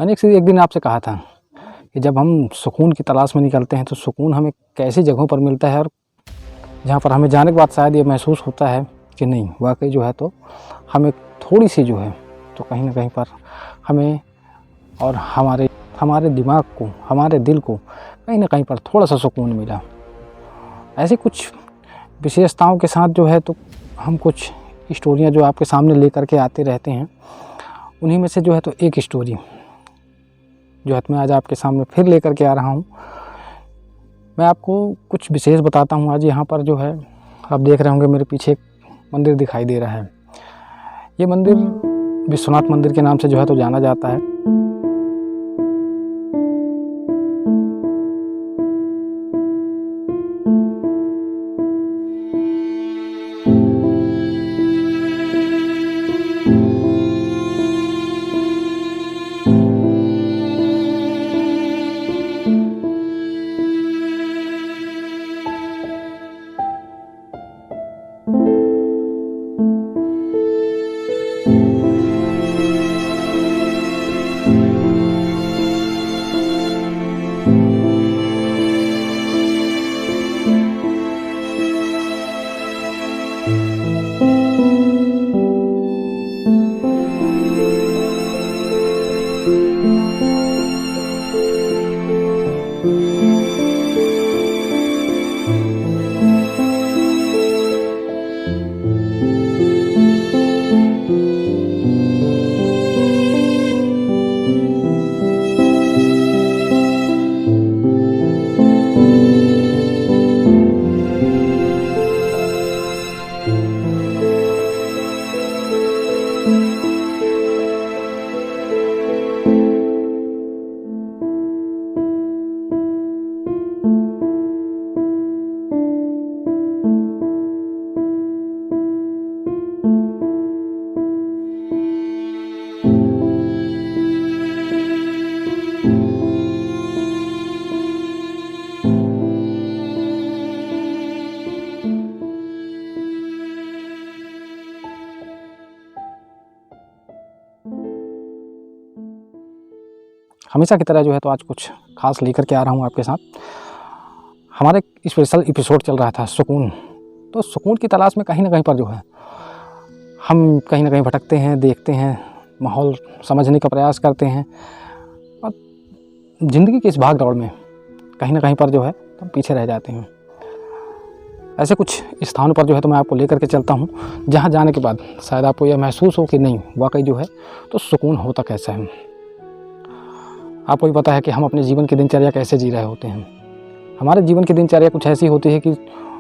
मैंने एक दिन आपसे कहा था कि जब हम सुकून की तलाश में निकलते हैं तो सुकून हमें कैसी जगहों पर मिलता है, और जहाँ पर हमें जाने के बाद शायद ये महसूस होता है कि नहीं वाकई जो है तो हमें थोड़ी सी जो है तो कहीं ना कहीं पर हमें और हमारे दिमाग को, हमारे दिल को कहीं ना कहीं पर थोड़ा सा सुकून मिला। ऐसी कुछ विशेषताओं के साथ जो है तो हम कुछ स्टोरियाँ जो आपके सामने लेकर के आते रहते हैं, उन्हीं में से जो है तो एक स्टोरी जो है मैं आज आपके सामने फिर लेकर के आ रहा हूँ। मैं आपको कुछ विशेष बताता हूँ। आज यहाँ पर जो है आप देख रहे होंगे मेरे पीछे एक मंदिर दिखाई दे रहा है। ये मंदिर विश्वनाथ मंदिर के नाम से जो है तो जाना जाता है। हमेशा की तरह जो है तो आज कुछ खास लेकर के आ रहा हूँ आपके साथ। हमारे स्पेशल एपिसोड चल रहा था सुकून। तो सुकून की तलाश में कहीं ना कहीं पर जो है हम कहीं ना कहीं भटकते हैं, देखते हैं, माहौल समझने का प्रयास करते हैं, और ज़िंदगी की इस भाग दौड़ में कहीं ना कहीं पर जो है तो पीछे रह जाते हैं। ऐसे कुछ स्थानों पर जो है तो मैं आपको लेकर के चलता हूँ, जहाँ जाने के बाद शायद आपको यह महसूस हो कि नहीं वाकई जो है तो सुकून होता कैसा है। आपको भी पता है कि हम अपने जीवन की दिनचर्या कैसे जी रहे होते हैं। हमारे जीवन की दिनचर्या कुछ ऐसी होती है कि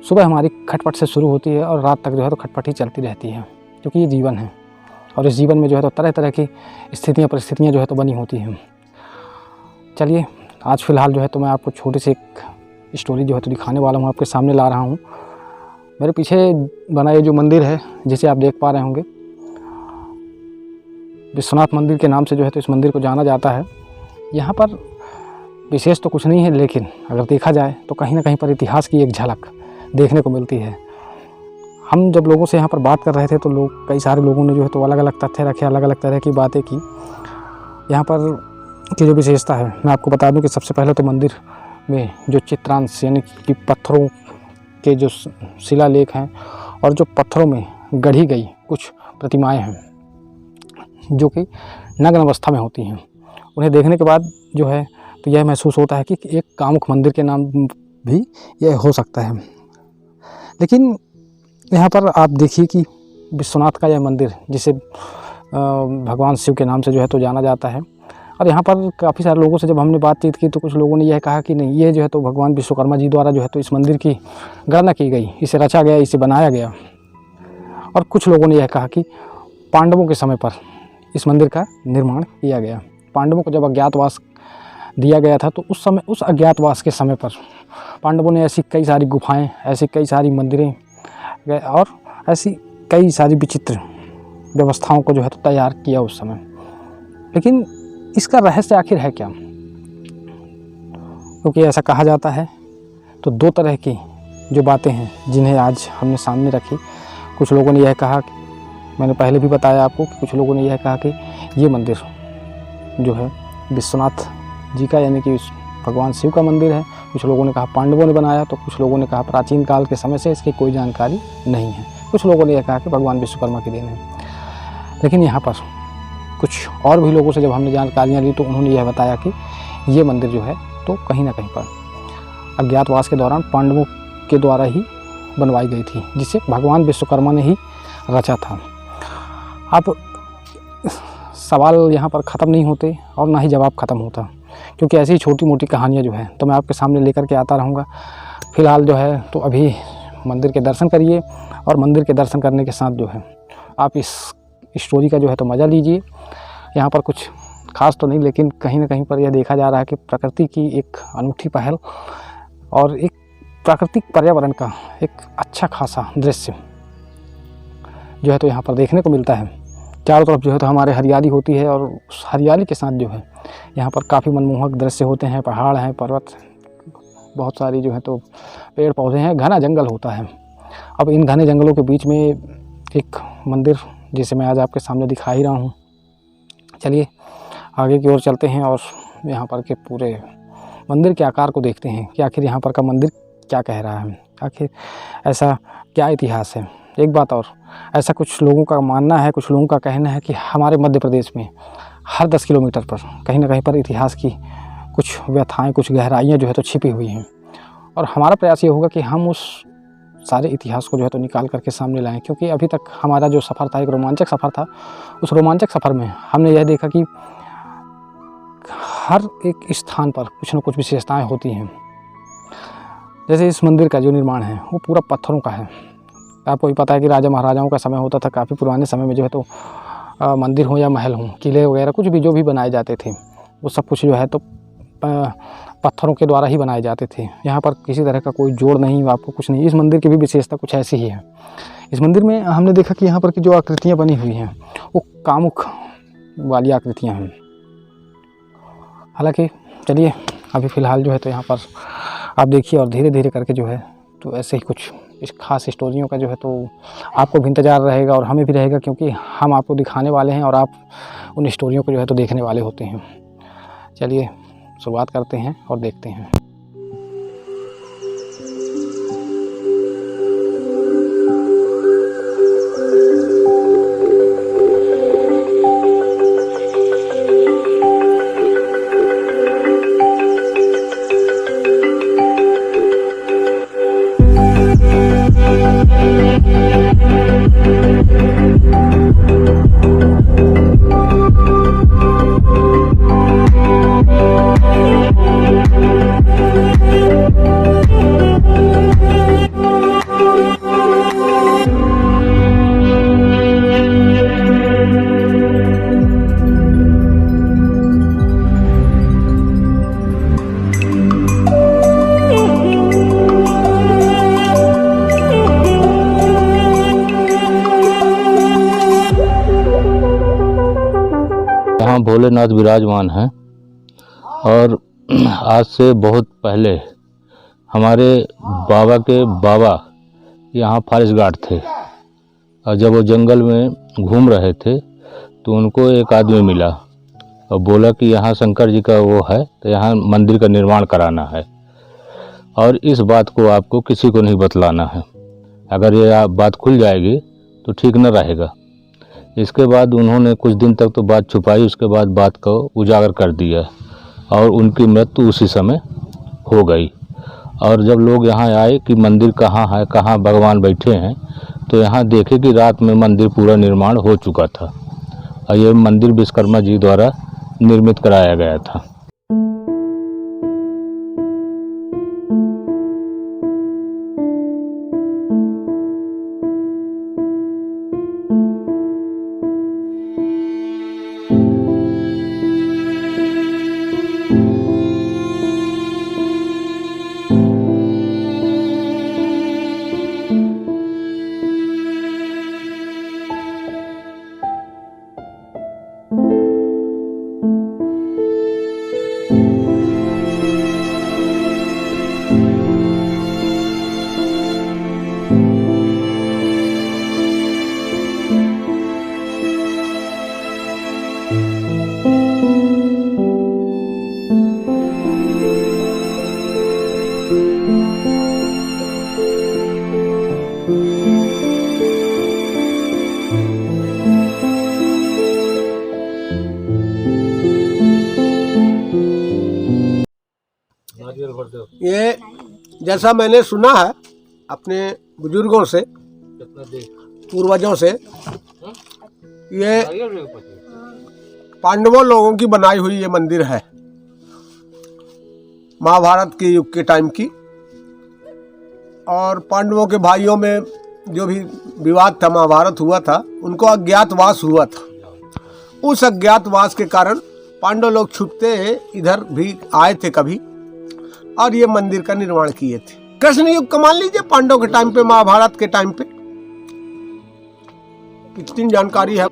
सुबह हमारी खटपट से शुरू होती है और रात तक जो है तो खटपट ही चलती रहती है, क्योंकि ये जीवन है और इस जीवन में जो है तो तरह तरह की स्थितियाँ परिस्थितियाँ जो है तो बनी होती हैं। चलिए आज फ़िलहाल जो है तो मैं आपको छोटी सी एक स्टोरी जो है तो दिखाने वाला हूँ, आपके सामने ला रहा हूँ। मेरे पीछे बना ये जो मंदिर है, जिसे आप देख पा रहे होंगे, विश्वनाथ मंदिर के नाम से जो है तो इस मंदिर को जाना जाता है। यहाँ पर विशेष तो कुछ नहीं है, लेकिन अगर देखा जाए तो कहीं ना कहीं पर इतिहास की एक झलक देखने को मिलती है। हम जब लोगों से यहाँ पर बात कर रहे थे तो कई सारे लोगों ने जो है तो अलग अलग तथ्य रखे, अलग अलग तरह की बातें की। यहाँ पर की जो विशेषता है मैं आपको बता दूं कि सबसे पहले तो मंदिर में जो चित्रांश यानी कि पत्थरों के जो शिलालेख हैं और जो पत्थरों में गढ़ी गई कुछ प्रतिमाएँ हैं जो कि नग्न अवस्था में होती हैं, उन्हें देखने के बाद जो है तो यह महसूस होता है कि एक कामुक मंदिर के नाम भी यह हो सकता है। लेकिन यहाँ पर आप देखिए कि विश्वनाथ का यह मंदिर, जिसे भगवान शिव के नाम से जो है तो जाना जाता है, और यहाँ पर काफ़ी सारे लोगों से जब हमने बातचीत की तो कुछ लोगों ने यह कहा कि नहीं, ये जो है तो भगवान विश्वकर्मा जी द्वारा जो है तो इस मंदिर की गणना की गई, इसे रचा गया, इसे बनाया गया। और कुछ लोगों ने यह कहा कि पांडवों के समय पर इस मंदिर का निर्माण किया गया। पांडवों को जब अज्ञातवास दिया गया था तो उस समय, उस अज्ञातवास के समय पर पांडवों ने ऐसी कई सारी गुफाएं, ऐसी कई सारी मंदिरें और ऐसी कई सारी विचित्र व्यवस्थाओं को जो है तो तैयार किया उस समय। लेकिन इसका रहस्य आखिर है क्या? क्योंकि ऐसा कहा जाता है तो दो तरह की जो बातें हैं जिन्हें आज हमने सामने रखी। कुछ लोगों ने यह कहा, मैंने पहले भी बताया आपको कि कुछ लोगों ने यह कहा कि ये मंदिर जो है विश्वनाथ जी का यानी कि भगवान शिव का मंदिर है। कुछ लोगों ने कहा पांडवों ने बनाया, तो कुछ लोगों ने कहा प्राचीन काल के समय से इसकी कोई जानकारी नहीं है। कुछ लोगों ने यह कहा कि भगवान विश्वकर्मा की देन है। लेकिन यहाँ पर कुछ और भी लोगों से जब हमने जानकारियाँ ली तो उन्होंने यह बताया कि ये मंदिर जो है तो कहीं ना कहीं पर अज्ञातवास के दौरान पांडवों के द्वारा ही बनवाई गई थी, जिसे भगवान विश्वकर्मा ने ही रचा था। अब सवाल यहाँ पर ख़त्म नहीं होते और ना ही जवाब ख़त्म होता, क्योंकि ऐसी छोटी मोटी कहानियाँ जो हैं तो मैं आपके सामने लेकर के आता रहूँगा। फ़िलहाल जो है तो अभी मंदिर के दर्शन करिए, और मंदिर के दर्शन करने के साथ जो है आप इस स्टोरी का जो है तो मज़ा लीजिए। यहाँ पर कुछ खास तो नहीं, लेकिन कहीं ना कहीं पर यह देखा जा रहा है कि प्रकृति की एक अनूठी पहल और एक प्राकृतिक पर्यावरण का एक अच्छा खासा दृश्य जो है तो यहाँ पर देखने को मिलता है। चारों तरफ जो है तो हमारे हरियाली होती है, और उस हरियाली के साथ जो है यहाँ पर काफ़ी मनमोहक दृश्य होते हैं। पहाड़ हैं, पर्वत, बहुत सारी जो है तो पेड़ पौधे हैं, घना जंगल होता है। अब इन घने जंगलों के बीच में एक मंदिर जिसे मैं आज आपके सामने दिखा ही रहा हूँ। चलिए आगे की ओर चलते हैं और यहाँ पर के पूरे मंदिर के आकार को देखते हैं कि आखिर यहाँ पर का मंदिर क्या कह रहा है, आखिर ऐसा क्या इतिहास है। एक बात और, ऐसा कुछ लोगों का मानना है, कुछ लोगों का कहना है कि हमारे मध्य प्रदेश में हर 10 किलोमीटर पर कहीं ना कहीं पर इतिहास की कुछ व्यथाएं, कुछ गहराइयाँ जो है तो छिपी हुई हैं। और हमारा प्रयास ये होगा कि हम उस सारे इतिहास को जो है तो निकाल करके सामने लाएं, क्योंकि अभी तक हमारा जो सफ़र था एक रोमांचक सफ़र था। उस रोमांचक सफ़र में हमने यह देखा कि हर एक स्थान पर कुछ न कुछ विशेषताएं होती हैं। जैसे इस मंदिर का जो निर्माण है वो पूरा पत्थरों का है। आपको भी पता है कि राजा महाराजाओं का समय होता था, काफ़ी पुराने समय में जो है तो मंदिर हो या महल हो, किले वगैरह कुछ भी जो भी बनाए जाते थे वो सब कुछ जो है तो पत्थरों के द्वारा ही बनाए जाते थे। यहाँ पर किसी तरह का कोई जोड़ नहीं, आपको कुछ नहीं। इस मंदिर की भी विशेषता कुछ ऐसी ही है। इस मंदिर में हमने देखा कि यहाँ पर की जो आकृतियाँ बनी हुई हैं वो कामुक वाली आकृतियाँ हैं। हालांकि चलिए अभी फ़िलहाल जो है तो यहाँ पर आप देखिए, और धीरे धीरे करके जो है तो ऐसे ही कुछ इस खास स्टोरियों का जो है तो आपको भी इंतज़ार रहेगा और हमें भी रहेगा, क्योंकि हम आपको दिखाने वाले हैं और आप उन स्टोरियों को जो है तो देखने वाले होते हैं। चलिए शुरुआत करते हैं और देखते हैं। यहाँ भोलेनाथ विराजमान हैं, और आज से बहुत पहले हमारे बाबा के बाबा यहाँ फॉरेस्ट गार्ड थे, और जब वो जंगल में घूम रहे थे तो उनको एक आदमी मिला और बोला कि यहाँ शंकर जी का वो है, तो यहाँ मंदिर का निर्माण कराना है, और इस बात को आपको किसी को नहीं बतलाना है। अगर ये बात खुल जाएगी तो ठीक न रहेगा। इसके बाद उन्होंने कुछ दिन तक तो बात छुपाई, उसके बाद बात को उजागर कर दिया और उनकी मृत्यु उसी समय हो गई। और जब लोग यहाँ आए कि मंदिर कहाँ है, कहाँ भगवान बैठे हैं, तो यहाँ देखे कि रात में मंदिर पूरा निर्माण हो चुका था, और ये मंदिर विश्वकर्मा जी द्वारा निर्मित कराया गया था। ये जैसा मैंने सुना है अपने बुजुर्गों से, पूर्वजों से, ये पांडवों लोगों की बनाई हुई ये मंदिर है, महाभारत के युग के टाइम की। और पांडवों के भाइयों में जो भी विवाद था, महाभारत हुआ था, उनको अज्ञातवास हुआ था। उस अज्ञातवास के कारण पांडव लोग छुपते इधर भी आए थे कभी, और ये मंदिर का निर्माण किए थे। कृष्ण युग का मान लीजिए, पांडव के टाइम पे, महाभारत के टाइम पे, कितनी जानकारी है।